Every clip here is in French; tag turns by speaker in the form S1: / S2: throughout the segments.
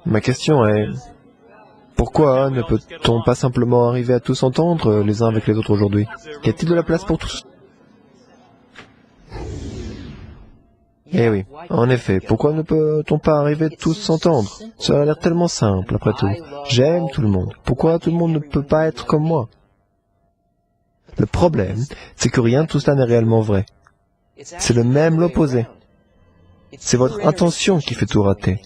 S1: Ma question est, pourquoi ne peut-on pas simplement arriver à tous s'entendre les uns avec les autres aujourd'hui? Y a-t-il de la place pour tous? Eh oui, en effet, pourquoi ne peut-on pas arriver tous s'entendre? Cela a l'air tellement simple, après tout. J'aime tout le monde. Pourquoi tout le monde ne peut pas être comme moi? Le problème, c'est que rien de tout cela n'est réellement vrai. C'est le même l'opposé. C'est votre intention qui fait tout rater.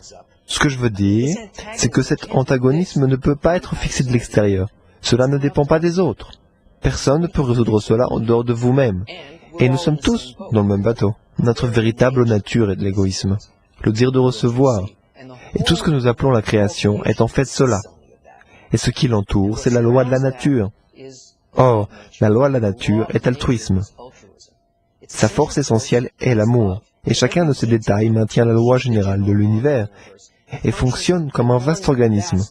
S1: Ce que je veux dire, c'est que cet antagonisme ne peut pas être fixé de l'extérieur. Cela ne dépend pas des autres. Personne ne peut résoudre cela en dehors de vous-même. Et nous sommes tous dans le même bateau. Notre véritable nature est de l'égoïsme. Le désir de recevoir. Et tout ce que nous appelons la création est en fait cela. Et ce qui l'entoure, c'est la loi de la nature. Or, la loi de la nature est altruisme. Sa force essentielle est l'amour. Et chacun de ces détails maintient la loi générale de l'univers et fonctionne comme un vaste organisme.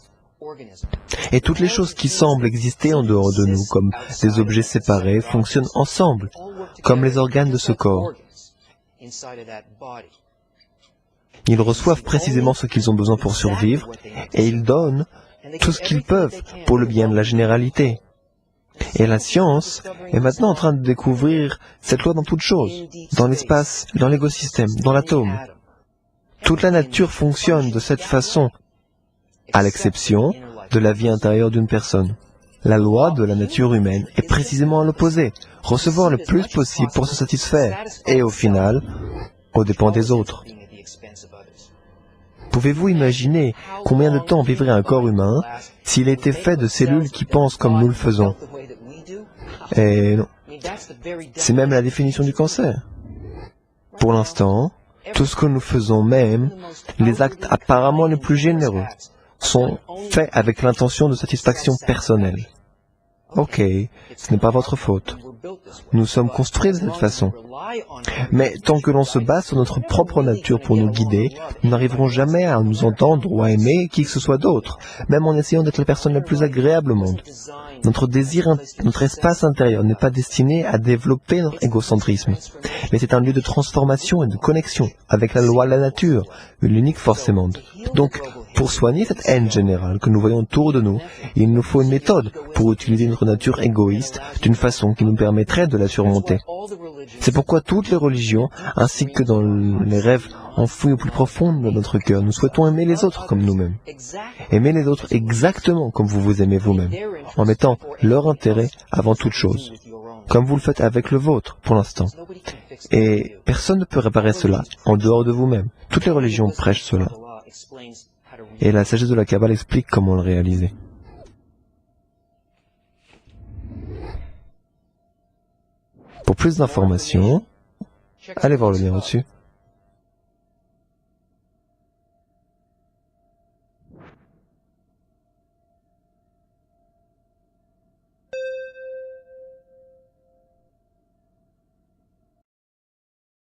S1: Et toutes les choses qui semblent exister en dehors de nous, comme des objets séparés, fonctionnent ensemble, comme les organes de ce corps. Ils reçoivent précisément ce qu'ils ont besoin pour survivre, et ils donnent tout ce qu'ils peuvent pour le bien de la généralité. Et la science est maintenant en train de découvrir cette loi dans toute chose, dans l'espace, dans l'écosystème, dans l'atome. Toute la nature fonctionne de cette façon, à l'exception de la vie intérieure d'une personne. La loi de la nature humaine est précisément à l'opposé, recevoir le plus possible pour se satisfaire, et au final, aux dépens des autres. Pouvez-vous imaginer combien de temps vivrait un corps humain s'il était fait de cellules qui pensent comme nous le faisons? Et non. C'est même la définition du cancer. Pour l'instant, tout ce que nous faisons, même les actes apparemment les plus généreux, sont faits avec l'intention de satisfaction personnelle. Ok, ce n'est pas votre faute. Nous sommes construits de cette façon. Mais tant que l'on se base sur notre propre nature pour nous guider, nous n'arriverons jamais à nous entendre ou à aimer qui que ce soit d'autre, même en essayant d'être la personne la plus agréable au monde. Notre désir, notre espace intérieur n'est pas destiné à développer notre égocentrisme, mais c'est un lieu de transformation et de connexion avec la loi de la nature, l'unique force aimante. Donc, pour soigner cette haine générale que nous voyons autour de nous, il nous faut une méthode pour utiliser notre nature égoïste d'une façon qui nous permettrait de la surmonter. C'est pourquoi toutes les religions, ainsi que dans les rêves enfouis au plus profond de notre cœur, nous souhaitons aimer les autres comme nous-mêmes. Aimer les autres exactement comme vous vous aimez vous-même, en mettant leur intérêt avant toute chose, comme vous le faites avec le vôtre pour l'instant. Et personne ne peut réparer cela en dehors de vous-même. Toutes les religions prêchent cela. Et la sagesse de la Kabbale explique comment le réaliser. Pour plus d'informations, allez voir le lien au-dessus.